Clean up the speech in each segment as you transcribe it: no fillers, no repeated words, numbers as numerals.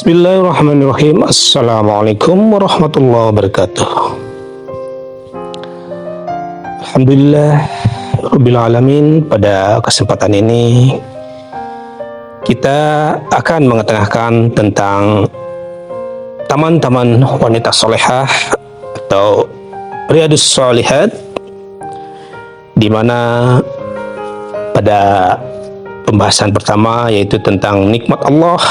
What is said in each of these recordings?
Bismillahirrahmanirrahim. Assalamualaikum warahmatullahi wabarakatuh. Alhamdulillah Rabbil Alamin. Pada kesempatan ini kita akan mengetengahkan tentang taman-taman wanita solehah atau Riyadhus Shalihat, di mana pada pembahasan pertama yaitu tentang nikmat Allah.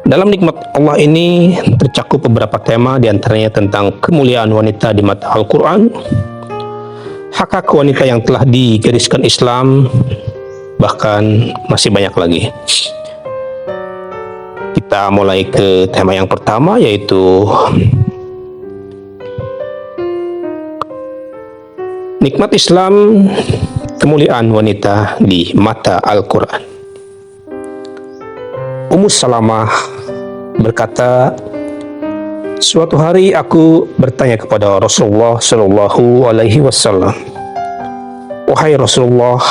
Dalam nikmat Allah ini tercakup beberapa tema, diantaranya tentang kemuliaan wanita di mata Al-Quran, hak-hak wanita yang telah digariskan Islam, bahkan masih banyak lagi. Kita mulai ke tema yang pertama, yaitu nikmat Islam, kemuliaan wanita di mata Al-Quran. Ummu Salamah berkata, suatu hari aku bertanya kepada Rasulullah Shallallahu Alaihi Wasallam, wahai Rasulullah,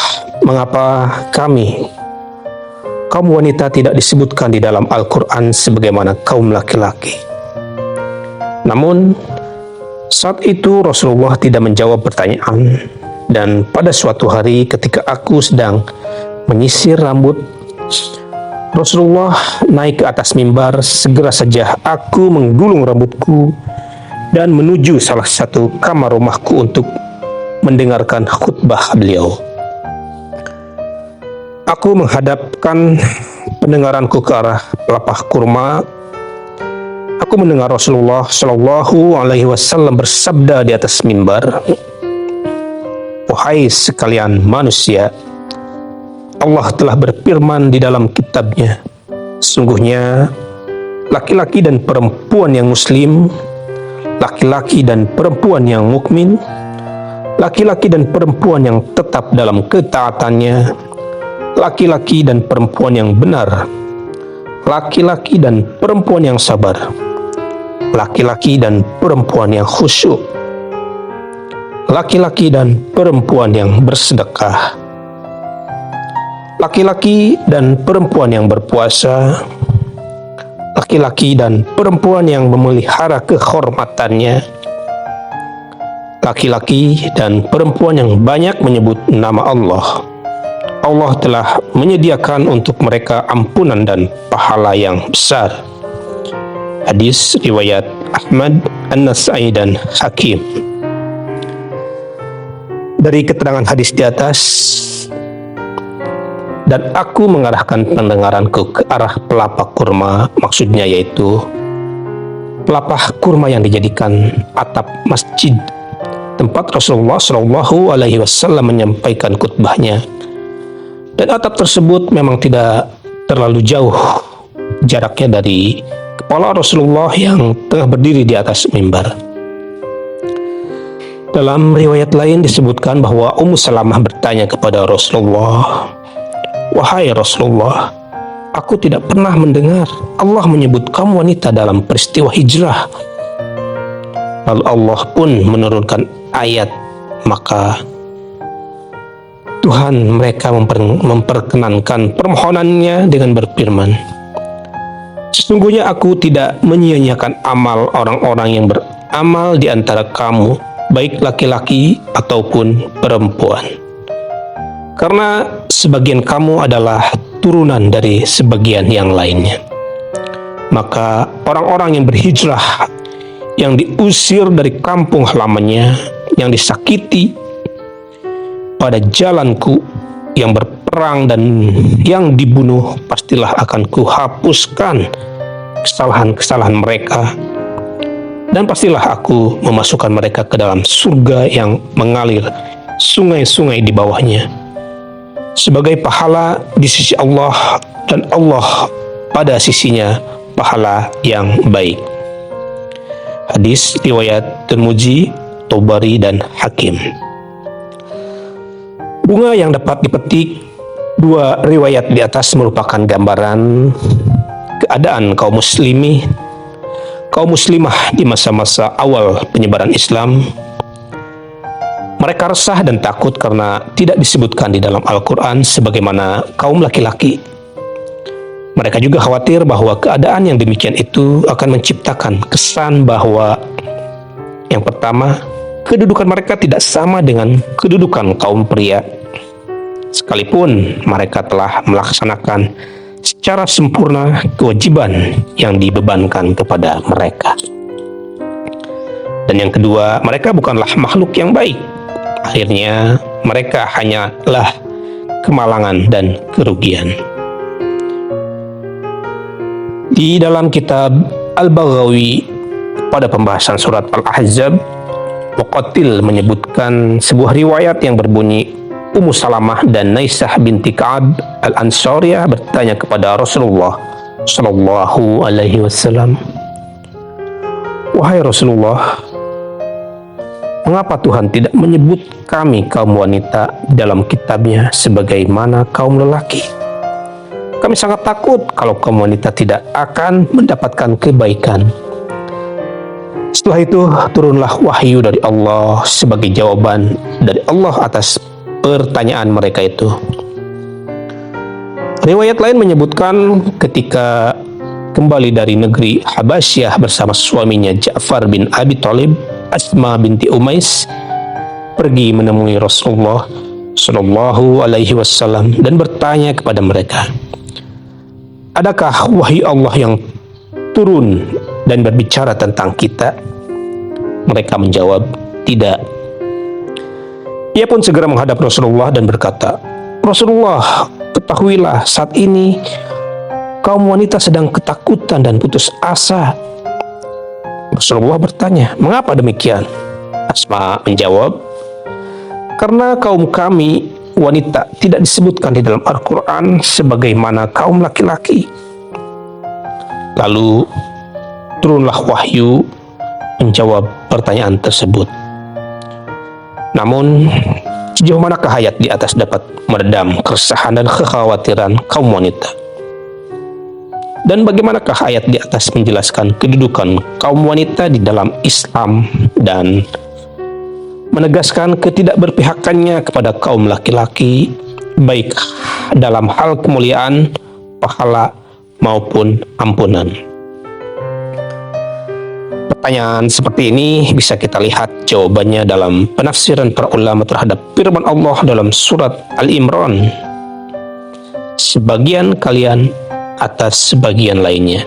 mengapa kaum wanita tidak disebutkan di dalam Al-Quran sebagaimana kaum laki-laki? Namun saat itu Rasulullah tidak menjawab pertanyaan, dan pada suatu hari ketika aku sedang menyisir rambut, Rasulullah naik ke atas mimbar. Segera saja aku menggulung rambutku dan menuju salah satu kamar rumahku untuk mendengarkan khutbah beliau. Aku menghadapkan pendengaranku ke arah pelepah kurma. Aku mendengar Rasulullah Shallallahu Alaihi Wasallam bersabda di atas mimbar, wahai sekalian manusia, Allah telah berfirman di dalam kitabnya, sungguhnya laki-laki dan perempuan yang muslim, laki-laki dan perempuan yang mukmin, laki-laki dan perempuan yang tetap dalam ketaatannya, laki-laki dan perempuan yang benar, laki-laki dan perempuan yang sabar, laki-laki dan perempuan yang khusyuk, laki-laki dan perempuan yang bersedekah, laki-laki dan perempuan yang berpuasa, laki-laki dan perempuan yang memelihara kehormatannya, laki-laki dan perempuan yang banyak menyebut nama Allah. Allah telah menyediakan untuk mereka ampunan dan pahala yang besar. Hadis riwayat Ahmad, An-Nasai dan Hakim. Dari keterangan hadis di atas, dan aku mengarahkan pendengaranku ke arah pelepah kurma, maksudnya yaitu pelepah kurma yang dijadikan atap masjid tempat Rasulullah Shallallahu Alaihi Wasallam menyampaikan khutbahnya. Dan atap tersebut memang tidak terlalu jauh jaraknya dari kepala Rasulullah yang tengah berdiri di atas mimbar. Dalam riwayat lain disebutkan bahwa Ummu Salamah bertanya kepada Rasulullah, wahai Rasulullah, aku tidak pernah mendengar Allah menyebut kaum wanita dalam peristiwa hijrah. Lalu Allah pun menurunkan ayat, maka Tuhan mereka memperkenankan permohonannya dengan berfirman, sesungguhnya aku tidak menyia-nyiakan amal orang-orang yang beramal di antara kamu, baik laki-laki ataupun perempuan. Karena sebagian kamu adalah turunan dari sebagian yang lainnya. Maka orang-orang yang berhijrah, yang diusir dari kampung halamannya, yang disakiti pada jalanku, yang berperang dan yang dibunuh, pastilah akan kuhapuskan kesalahan-kesalahan mereka, dan pastilah aku memasukkan mereka ke dalam surga yang mengalir sungai-sungai di bawahnya, sebagai pahala di sisi Allah, dan Allah pada sisinya pahala yang baik. Hadis riwayat Tirmidzi, Tabari dan Hakim. Bunga yang dapat dipetik dua riwayat di atas merupakan gambaran keadaan kaum muslimah di masa-masa awal penyebaran Islam. Mereka resah dan takut karena tidak disebutkan di dalam Al-Quran sebagaimana kaum laki-laki. Mereka juga khawatir bahwa keadaan yang demikian itu akan menciptakan kesan bahwa yang pertama, kedudukan mereka tidak sama dengan kedudukan kaum pria, sekalipun mereka telah melaksanakan secara sempurna kewajiban yang dibebankan kepada mereka. Dan yang kedua, mereka bukanlah makhluk yang baik. Akhirnya, mereka hanyalah kemalangan dan kerugian. Di dalam kitab Al-Baghawi pada pembahasan surat Al-Ahzab, Muqatil menyebutkan sebuah riwayat yang berbunyi, Ummu Salamah dan Naisah binti Ka'ab Al-Ansariyah bertanya kepada Rasulullah sallallahu alaihi wasallam, "Wahai Rasulullah, mengapa Tuhan tidak menyebut kami kaum wanita dalam kitabnya sebagaimana kaum lelaki? Kami sangat takut kalau kaum wanita tidak akan mendapatkan kebaikan." Setelah itu turunlah wahyu dari Allah sebagai jawaban dari Allah atas pertanyaan mereka itu. Riwayat lain menyebutkan ketika kembali dari negeri Habasyah bersama suaminya Ja'far bin Abi Thalib, Asma binti Umais pergi menemui Rasulullah sallallahu alaihi wasallam dan bertanya kepada mereka, "Adakah wahyu Allah yang turun dan berbicara tentang kita?" Mereka menjawab, "Tidak." Ia pun segera menghadap Rasulullah dan berkata, "Rasulullah, ketahuilah saat ini kaum wanita sedang ketakutan dan putus asa." Rasulullah bertanya, "Mengapa demikian?" Asma menjawab, "Karena kaum kami wanita tidak disebutkan di dalam Al-Quran sebagaimana kaum laki-laki." Lalu turunlah wahyu menjawab pertanyaan tersebut. Namun, sejauh manakah ayat di atas dapat meredam keresahan dan kekhawatiran kaum wanita? Dan bagaimanakah ayat di atas menjelaskan kedudukan kaum wanita di dalam Islam dan menegaskan ketidakberpihakannya kepada kaum laki-laki, baik dalam hal kemuliaan, pahala, maupun ampunan? Pertanyaan seperti ini bisa kita lihat jawabannya dalam penafsiran para ulama terhadap firman Allah dalam surat Al-Imran, "Sebagian kalian atas sebagian lainnya."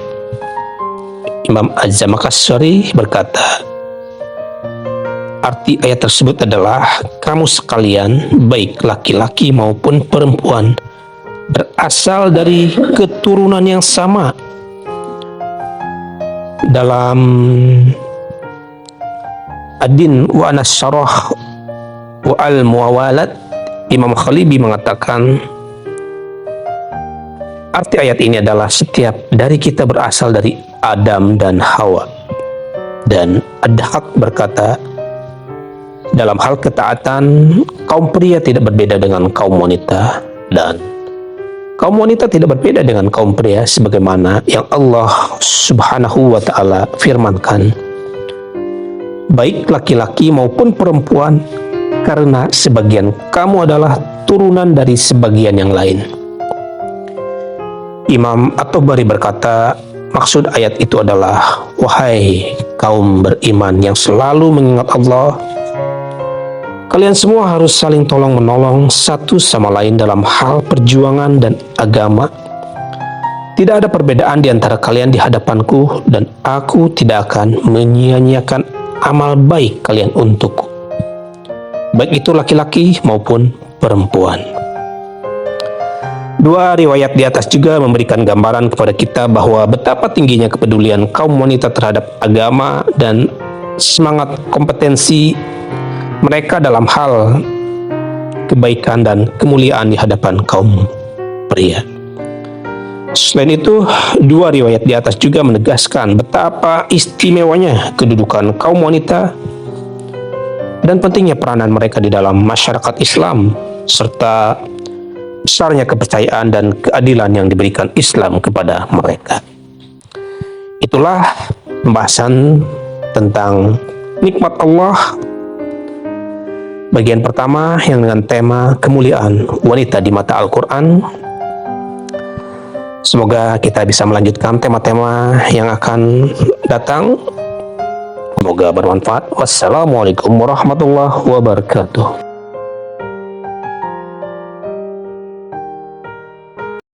Imam Az-Zamakhsyari berkata, arti ayat tersebut adalah kamu sekalian, baik laki-laki maupun perempuan, berasal dari keturunan yang sama. Dalam Ad-Din wa An-Syarah wa Al-Muawalat, Imam Khalibi mengatakan arti ayat ini adalah setiap dari kita berasal dari Adam dan Hawa. Dan Ad-Dahhak berkata, dalam hal ketaatan, kaum pria tidak berbeda dengan kaum wanita, dan kaum wanita tidak berbeda dengan kaum pria sebagaimana yang Allah Subhanahu wa ta'ala firmankan, baik laki-laki maupun perempuan, karena sebagian kamu adalah turunan dari sebagian yang lain. Imam At-Tabari berkata, maksud ayat itu adalah, wahai kaum beriman yang selalu mengingat Allah, kalian semua harus saling tolong-menolong satu sama lain dalam hal perjuangan dan agama. Tidak ada perbedaan di antara kalian di hadapanku, dan aku tidak akan menyia-nyiakan amal baik kalian untukku, baik itu laki-laki maupun perempuan. Dua riwayat di atas juga memberikan gambaran kepada kita bahwa betapa tingginya kepedulian kaum wanita terhadap agama dan semangat kompetensi mereka dalam hal kebaikan dan kemuliaan di hadapan kaum pria. Selain itu, dua riwayat di atas juga menegaskan betapa istimewanya kedudukan kaum wanita dan pentingnya peranan mereka di dalam masyarakat Islam, serta besarnya kepercayaan dan keadilan yang diberikan Islam kepada mereka. Itulah pembahasan tentang nikmat Allah bagian pertama yang dengan tema kemuliaan wanita di mata Al-Quran. Semoga kita bisa melanjutkan tema-tema yang akan datang. Semoga bermanfaat. Wassalamualaikum warahmatullahi wabarakatuh.